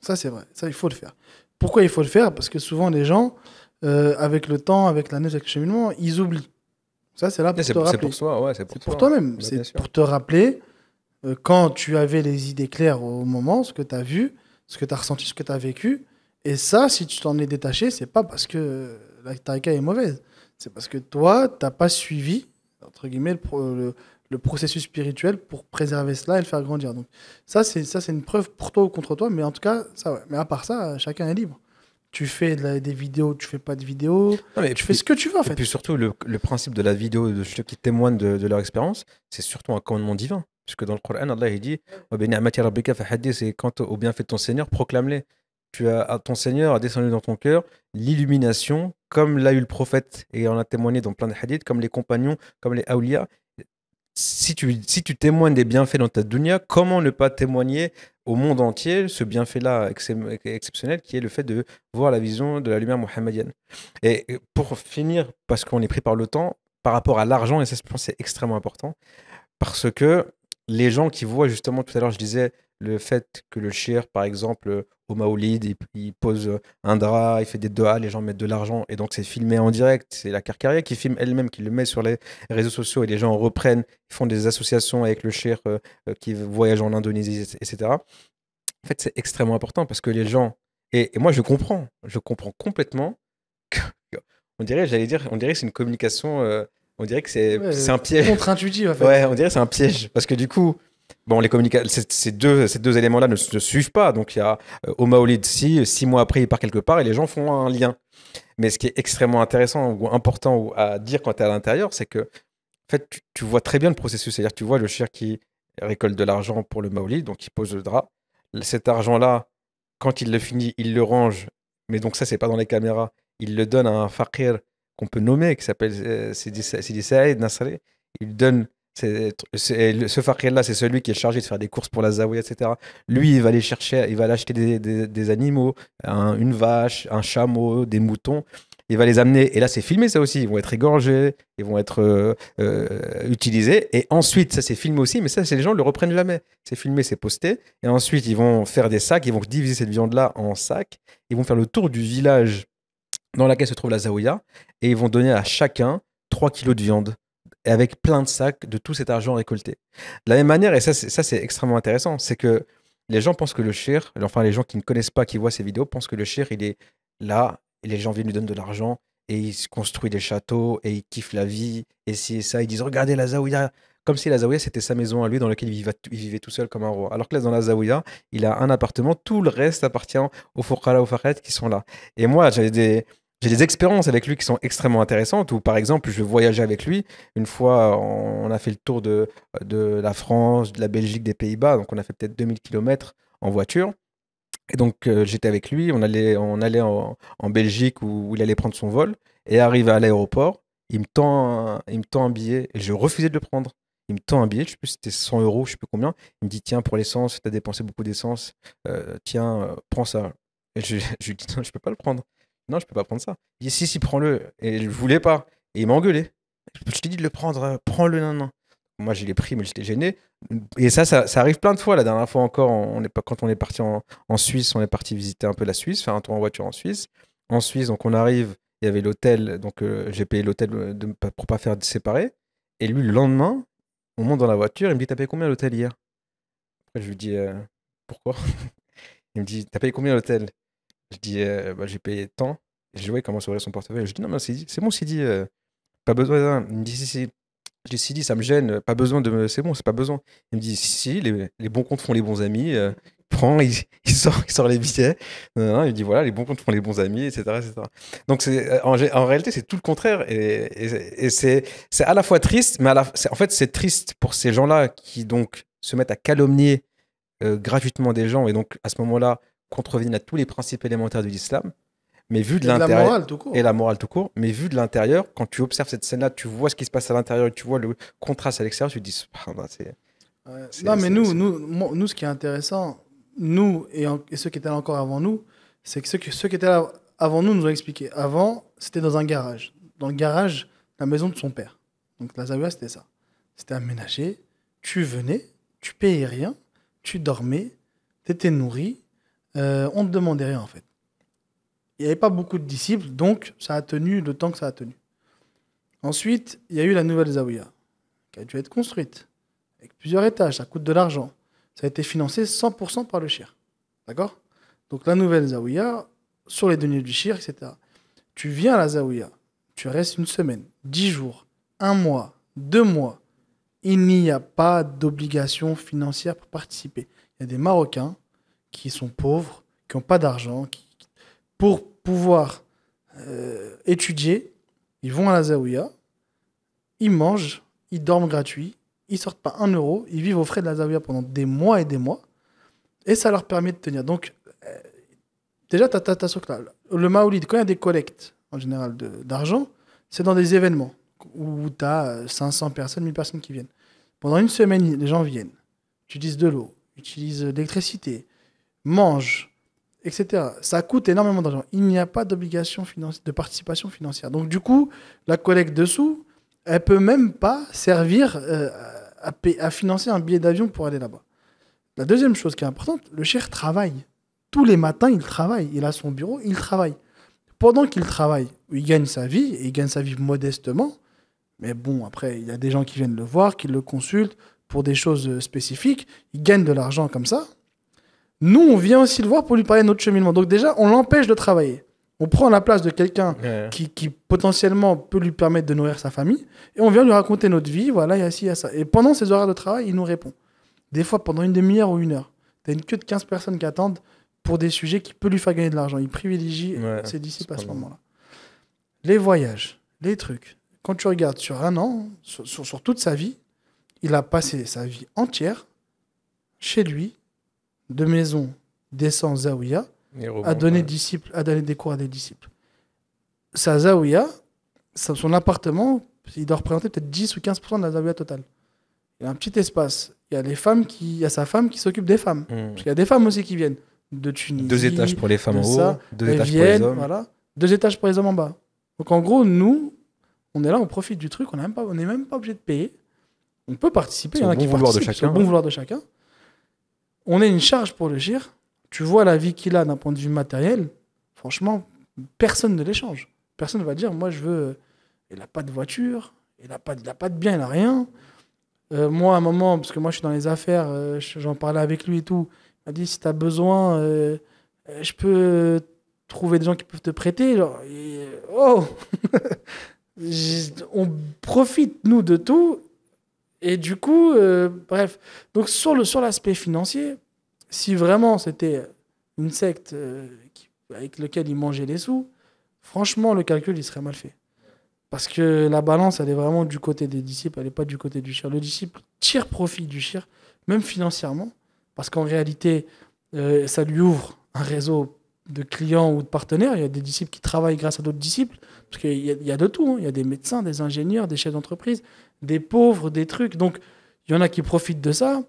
Ça, c'est vrai. Ça, il faut le faire. Pourquoi il faut le faire? Parce que souvent, les gens, avec le temps, avec l'année, avec le cheminement, ils oublient. Ça, c'est là pour te rappeler. C'est pour soi, ouais, c'est pour toi-même. C'est pour te rappeler quand tu avais les idées claires au moment, ce que tu as vu, ce que tu as ressenti, ce que tu as vécu. Et ça, si tu t'en es détaché, c'est pas parce que la tariqa est mauvaise. C'est parce que toi, t'as pas suivi, entre guillemets, le processus spirituel pour préserver cela et le faire grandir. Donc ça, c'est une preuve pour toi ou contre toi, mais en tout cas, ça, ouais. Mais à part ça, chacun est libre. Tu fais des vidéos, tu fais pas de vidéos, Non, mais tu fais ce que tu veux en et fait. puis surtout, le principe de la vidéo de ceux qui témoignent de leur expérience, c'est surtout un commandement divin. Puisque dans le Coran, Allah il dit Wa bi ni'mati rabbika fahaddith, c'est quand au bienfait de ton Seigneur, proclame-les. Ton Seigneur a descendu dans ton cœur l'illumination, comme l'a eu le prophète, et on a témoigné dans plein de hadiths, comme les compagnons, comme les awliya. Si tu témoignes des bienfaits dans ta dunya, comment ne pas témoigner au monde entier ce bienfait-là exceptionnel qui est le fait de voir la vision de la lumière mohammedienne. Et pour finir, parce qu'on est pris par le temps, par rapport à l'argent, et ça je pense que c'est extrêmement important, parce que les gens qui voient justement, tout à l'heure je disais, le fait que le shir, par exemple, au Maoulid, il pose un drap, il fait des doigts, les gens mettent de l'argent, et donc c'est filmé en direct, c'est la Karkaria qui filme elle-même, qui le met sur les réseaux sociaux, et les gens reprennent, ils font des associations avec le shir qui voyage en Indonésie, etc. En fait, c'est extrêmement important parce que les gens, et moi je comprends complètement que, on dirait, j'allais dire, on dirait que c'est une communication, on dirait que c'est Ouais, un piège. contre-intuitif en fait. Ouais, on dirait que c'est un piège parce que du coup, bon, ces deux éléments-là ne se suivent pas. Donc il y a Oma Maolid, si 6 mois après il part quelque part et les gens font un lien. Mais ce qui est extrêmement intéressant ou important à dire quand tu es à l'intérieur, c'est que en fait, tu vois très bien le processus. C'est-à-dire que tu vois le shir qui récolte de l'argent pour le Maolid, donc il pose le drap. Cet argent-là, quand il le finit, il le range. Mais donc ça, c'est pas dans les caméras. Il le donne à un fakir qu'on peut nommer, qui s'appelle Sidi Saïd Nasri. Il donne. Ce fakir-là, c'est celui qui est chargé de faire des courses pour la zaouïa, etc. Lui, il va aller chercher, il va aller acheter des animaux, une vache, un chameau, des moutons. Il va les amener, et là c'est filmé ça aussi, ils vont être égorgés, ils vont être utilisés, et ensuite, ça c'est filmé aussi, mais ça c'est les gens ne le reprennent jamais. C'est filmé, c'est posté, et ensuite ils vont faire des sacs, ils vont diviser cette viande-là en sacs, ils vont faire le tour du village dans lequel se trouve la zaouïa, et ils vont donner à chacun 3 kilos de viande, et avec plein de sacs de tout cet argent récolté. De la même manière, et ça c'est extrêmement intéressant, c'est que les gens pensent que le shir, enfin les gens qui ne connaissent pas, qui voient ces vidéos, pensent que le shir il est là, et les gens viennent lui donner de l'argent, et il se construit des châteaux, et il kiffe la vie, et si et ça, ils disent regardez la zaouïa, comme si la zaouïa c'était sa maison à lui dans laquelle il vivait tout seul comme un roi. Alors que là, dans la zaouïa, il a un appartement, tout le reste appartient aux fuqara, aux faqat qui sont là. Et moi, j'ai des expériences avec lui qui sont extrêmement intéressantes, où par exemple, je voyageais avec lui. Une fois, on a fait le tour de la France, de la Belgique, des Pays-Bas, donc on a fait peut-être 2000 km en voiture. Et donc, j'étais avec lui, on allait en Belgique où il allait prendre son vol, et arrivé à l'aéroport, il me tend un billet, et je refusais de le prendre. Il me tend un billet, je sais plus si c'était 100 euros, je sais plus combien. Il me dit, tiens, pour l'essence, tu as dépensé beaucoup d'essence, tiens, prends ça. Et je lui dis, non, je peux pas le prendre. Non, je peux pas prendre ça. Il dit, si, si, prends-le. Et je voulais pas. Et il m'a engueulé. Je t'ai dit de le prendre, prends-le, non, non. Moi, je l'ai pris, mais j'étais gêné. Et ça arrive plein de fois. La dernière fois encore, quand on est parti en Suisse, on est parti visiter un peu la Suisse, faire un tour en voiture en Suisse. En Suisse, donc on arrive, il y avait l'hôtel, donc j'ai payé l'hôtel pour pas faire séparer. Et lui, le lendemain, on monte dans la voiture, il me dit, t'as payé combien l'hôtel hier? Après, je lui dis, pourquoi? Il me dit, t'as payé combien l'hôtel? Je dis, bah, j'ai payé tant. Et je lui vois, il commence à ouvrir son portefeuille. Je dis, non, mais c'est bon, Sidi, pas besoin. Il me dit, si, si. Je dis, Sidi, ça me gêne, pas besoin de me. C'est bon, c'est pas besoin. Il me dit, si, si, les bons comptes font les bons amis. Il prend, il sort les billets. Non, non, il me dit, voilà, les bons comptes font les bons amis, etc. etc. Donc, en réalité, c'est tout le contraire. Et c'est à la fois triste, mais en fait, c'est triste pour ces gens-là qui donc se mettent à calomnier gratuitement des gens et donc à ce moment-là contreviennent à tous les principes élémentaires de l'islam. Mais vu de Et de la l'intérieur, morale tout court. et la morale tout court, mais vu de l'intérieur, quand tu observes cette scène-là, tu vois ce qui se passe à l'intérieur et tu vois le contraste à l'extérieur, tu te dis, subhanallah, Ouais. c'est- Non, mais c'est- c'est- nous, ce qui est intéressant, nous et ceux qui étaient là encore avant nous, c'est que ceux qui étaient là avant nous nous ont expliqué. Avant, c'était dans un garage. Dans le garage, la maison de son père. Donc la Zawiya, c'était ça. C'était aménagé. Tu venais, tu payais rien, tu dormais, tu étais nourri. On ne te demandait rien en fait. Il n'y avait pas beaucoup de disciples, donc ça a tenu le temps que ça a tenu. Ensuite, il y a eu la nouvelle Zawiya, qui a dû être construite avec plusieurs étages, ça coûte de l'argent. Ça a été financé 100% par le shir. D'accord? Donc la nouvelle Zawiya, sur les deniers du shir, etc. Tu viens à la Zaouïa, tu restes une semaine, 10 jours, un mois, 2 mois. Il n'y a pas d'obligation financière pour participer. Il y a des Marocains qui sont pauvres, qui n'ont pas d'argent, pour pouvoir étudier, ils vont à la Zaouïa, ils mangent, ils dorment gratuit, ils sortent pas 1 euro, ils vivent aux frais de la Zaouïa pendant des mois et des mois, et ça leur permet de tenir. Donc, déjà, tu as ce là. Le Maoulid, quand il y a des collectes, en général, d'argent, c'est dans des événements où tu as 500 personnes, 1000 personnes qui viennent. Pendant une semaine, les gens viennent, utilisent de l'eau, utilisent de l'électricité, mangent, etc. Ça coûte énormément d'argent. Il n'y a pas d'obligation de participation financière. Donc, du coup, la collecte de sous, elle ne peut même pas servir à financer un billet d'avion pour aller là-bas. La deuxième chose qui est importante, le cheikh travaille. Tous les matins, il travaille. Il a son bureau, il travaille. Pendant qu'il travaille, il gagne sa vie, et il gagne sa vie modestement. Mais bon, après, il y a des gens qui viennent le voir, qui le consultent pour des choses spécifiques. Il gagne de l'argent comme ça. Nous, on vient aussi le voir pour lui parler de notre cheminement. Donc déjà, on l'empêche de travailler. On prend la place de quelqu'un qui potentiellement peut lui permettre de nourrir sa famille. Et on vient lui raconter notre vie. Voilà, il y a ci, il y a ça. Et pendant ses horaires de travail, il nous répond. Des fois, pendant une demi-heure ou 1 heure. Tu as une queue de 15 personnes qui attendent pour des sujets qui peuvent lui faire gagner de l'argent. Il privilégie ses disciples à ce moment-là. Les voyages, les trucs. Quand tu regardes sur un an, sur toute sa vie, il a passé sa vie entière chez lui, de maison, descend Zaouïa, à donner des cours à des disciples. Sa Zaouïa, son appartement, il doit représenter peut-être 10 ou 15% de la Zaouïa totale. Il y a un petit espace. Il y a sa femme qui s'occupe des femmes. Parce qu'il y a des femmes aussi qui viennent de Tunisie. 2 étages pour les femmes en haut, 2 étages pour les hommes. Voilà, 2 étages pour les hommes en bas. Donc en gros, nous, on est là, on profite du truc, on n'est même pas obligé de payer. On peut participer. C'est au bon vouloir de chacun. Bon vouloir de chacun. On est une charge pour le shir. Tu vois la vie qu'il a d'un point de vue matériel. Franchement, personne ne l'échange. Personne ne va dire, moi je veux... Il n'a pas de voiture, il n'a pas de bien, il n'a rien. Moi, à un moment, parce que moi je suis dans les affaires, j'en parlais avec lui et tout, il m'a dit, si tu as besoin, je peux trouver des gens qui peuvent te prêter. Genre, oh on profite, nous, de tout. Et du coup, bref. Donc, sur l'aspect financier, si vraiment c'était une secte avec laquelle il mangeait les sous, franchement, le calcul, il serait mal fait. Parce que la balance, elle est vraiment du côté des disciples, elle n'est pas du côté du shir. Le disciple tire profit du shir, même financièrement, parce qu'en réalité, ça lui ouvre un réseau de clients ou de partenaires. Il y a des disciples qui travaillent grâce à d'autres disciples, parce qu'il y a de tout. Hein. Il y a des médecins, des ingénieurs, des chefs d'entreprise, des pauvres, des trucs. Donc, il y en a qui profitent de ça.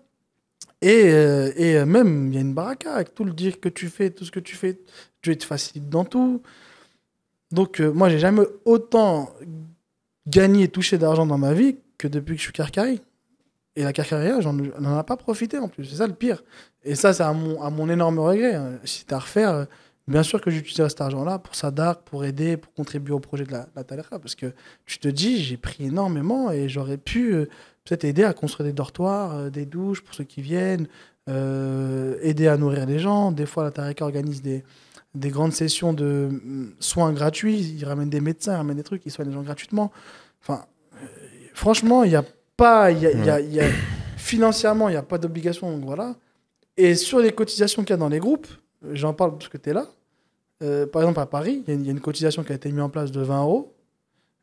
Et même, il y a une baraka avec tout le dire que tu fais, tout ce que tu fais. Dieu te facilite dans tout. Donc, moi, j'ai jamais autant gagné et touché d'argent dans ma vie que depuis que je suis Karkari. Et la Karkaria, j'en ai pas profité en plus. C'est ça le pire. Et ça, c'est à mon énorme regret. Hein. Si c'était à refaire, bien sûr que j'utiliserais cet argent-là pour Sadak, pour aider, pour contribuer au projet de la Talera. Parce que tu te dis, j'ai pris énormément et j'aurais pu peut-être aider à construire des dortoirs, des douches pour ceux qui viennent, aider à nourrir les gens. Des fois, la Talera organise des grandes sessions de soins gratuits. Ils ramènent des médecins, ils ramènent des trucs, ils soignent les gens gratuitement. Enfin, franchement, il y a financièrement, il n'y a pas d'obligation, donc voilà. Et sur les cotisations qu'il y a dans les groupes, j'en parle parce que tu es là. Par exemple, à Paris, il y a une cotisation qui a été mise en place de 20 €.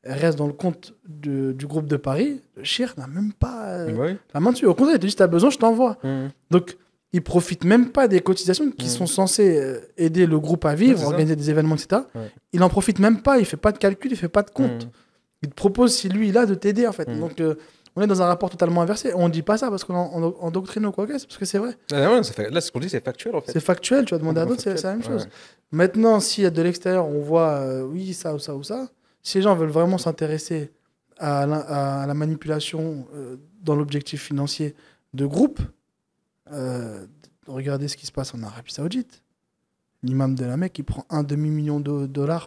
Elle reste dans le compte du groupe de Paris. Le shir n'a même pas la main dessus. Au contraire, il te dit, si tu as besoin, je t'envoie. Donc, ils ne profitent même pas des cotisations qui sont censées aider le groupe à vivre, organiser des événements, etc. Il n'en profite même pas. Il ne fait pas de calcul, il ne fait pas de compte. Il te propose, si lui, il a, de t'aider, en fait. Donc, on est dans un rapport totalement inversé. On ne dit pas ça parce qu'on endoctrine ou quoi que c'est, parce que c'est vrai. Là, ce qu'on dit, c'est factuel, en fait. C'est factuel, tu vas demander à d'autres, c'est la même chose. Maintenant, si de l'extérieur, on voit, oui, ça ou ça ou ça, si les gens veulent vraiment s'intéresser à la manipulation dans l'objectif financier de groupe, regardez ce qui se passe en Arabie Saoudite. L'imam de la Mecque, il prend $1,5 million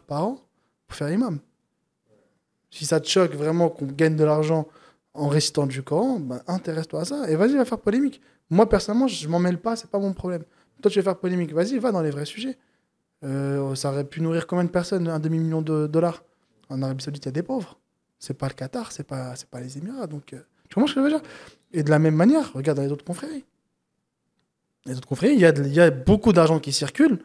par an pour faire imam. Si ça te choque vraiment qu'on gagne de l'argent en récitant du Coran, ben, intéresse-toi à ça et vas-y, va faire polémique. Moi, personnellement, je m'en mêle pas, c'est pas mon problème. Toi, tu veux faire polémique, vas-y, va dans les vrais sujets. Ça aurait pu nourrir combien de personnes, un demi-million de dollars? En Arabie Saoudite, il y a des pauvres. C'est pas le Qatar, c'est pas les Émirats. Donc, tu comprends ce que je veux dire? Et de la même manière, regarde dans les autres confréries. Les autres confréries, il y a beaucoup d'argent qui circule.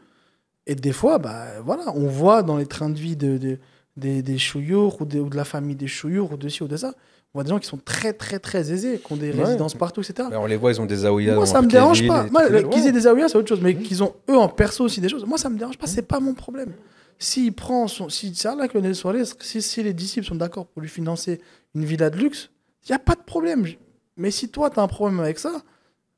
Et des fois, bah, voilà, on voit dans les trains de vie des chouyours ou de la famille des chouyours ou de ci ou de ça, on voit des gens qui sont très, très, très aisés, qui ont des résidences partout, etc. On les voit, ils ont des aouïas. Moi, ça me dérange pas. Qu'ils aient des aouïas, c'est autre chose. Mais qu'ils ont, eux, en perso aussi des choses, moi, ça me dérange pas. C'est pas mon problème. S'il prend si c'est Allah qui le sur les, si les disciples sont d'accord pour lui financer une villa de luxe, il n'y a pas de problème. Mais si toi, tu as un problème avec ça,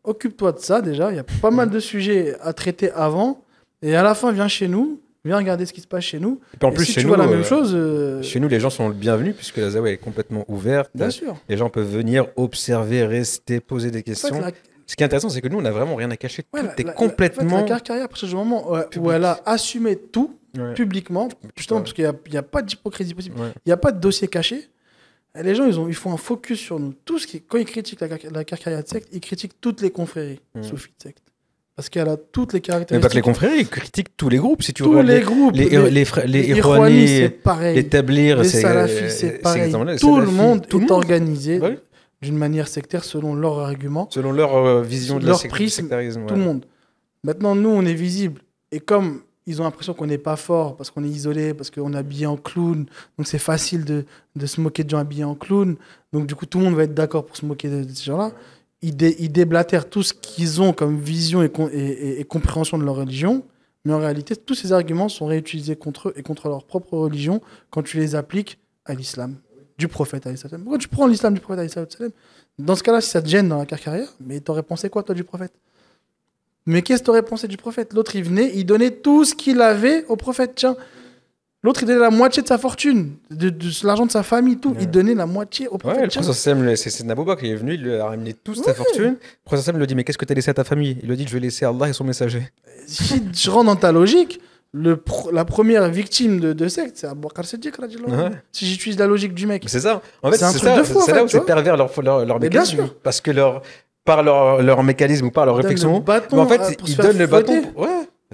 occupe-toi de ça déjà. Il y a pas mal de sujets à traiter avant. Et à la fin, viens chez nous. Viens regarder ce qui se passe chez nous. Et puis en plus, si chez tu nous, vois la même chose. Chez nous, les gens sont le bienvenu puisque la Zaouïa est complètement ouverte. Bien sûr. Les gens peuvent venir observer, rester, poser des questions. En fait, ce qui est intéressant, c'est que nous, on n'a vraiment rien à cacher. Ouais, tout est complètement. La carrière, à partir du moment où elle a assumé tout publiquement, justement, parce qu'il n'y a pas d'hypocrisie possible, il n'y a pas de dossier caché. Et les gens, ils font un focus sur nous. Quand ils critiquent la carrière de secte, ils critiquent toutes les confréries soufis de secte. Parce qu'elle a toutes les caractéristiques. Mais pas que les confréries, ils critiquent tous les groupes. Si tu tous les groupes. Les Irwanis, c'est pareil. Les Tablirs, les Salafis, c'est pareil. Tout le monde est organisé d'une manière sectaire selon leurs arguments. Selon leur vision de la prisme, sectarisme. Tout le monde. Maintenant, nous, on est visible. Et comme ils ont l'impression qu'on n'est pas fort, parce qu'on est isolé, parce qu'on est habillé en clown, donc c'est facile de se moquer de gens habillés en clown. Donc du coup, tout le monde va être d'accord pour se moquer de ces gens-là. Ils déblatèrent tout ce qu'ils ont comme vision et compréhension de leur religion, mais en réalité, tous ces arguments sont réutilisés contre eux et contre leur propre religion quand tu les appliques à l'islam du prophète. Pourquoi tu prends l'islam du prophète? Dans ce cas-là, si ça te gêne dans la carrière, mais t'aurais pensé quoi, toi, du prophète? Mais qu'est-ce que t'aurais pensé du prophète? L'autre, il venait, il donnait tout ce qu'il avait au prophète. Tiens, l'autre, il donnait la moitié de sa fortune, de l'argent de sa famille, tout. Il donnait la moitié au prophète. Le prophète Sam, c'est Nabouba qui est venu, il lui a ramené toute sa fortune. Le prophète Sam lui a dit, mais qu'est-ce que tu as laissé à ta famille? Il lui a dit, je vais laisser Allah et son messager. Si je rentre dans ta logique, la première victime de secte, c'est Abu Bakr Siddiq. Si j'utilise la logique du mec. C'est ça. En fait, c'est là où c'est pervers leur mécanisme. Parce que par leur mécanisme ou par leur réflexion, en fait, ils donnent le bâton.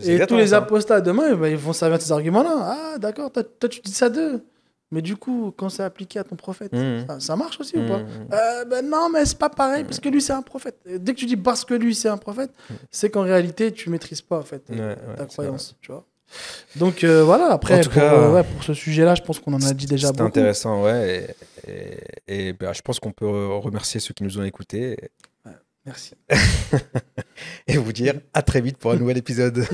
Et tous les apostats demain, ils vont servir de ces arguments-là. Ah, d'accord, toi, tu dis ça d'eux. Mais du coup, quand c'est appliqué à ton prophète, ça marche aussi ou pas? Non, mais c'est pas pareil, parce que lui, c'est un prophète. Dès que tu dis parce que lui, c'est un prophète, c'est qu'en réalité, tu maîtrises pas en fait, ta croyance. Tu vois. Donc voilà, après, pour ce sujet-là, je pense qu'on en a dit déjà beaucoup. C'est intéressant, ouais. Et je pense qu'on peut remercier ceux qui nous ont écoutés. Merci. Et vous dire à très vite pour un nouvel épisode.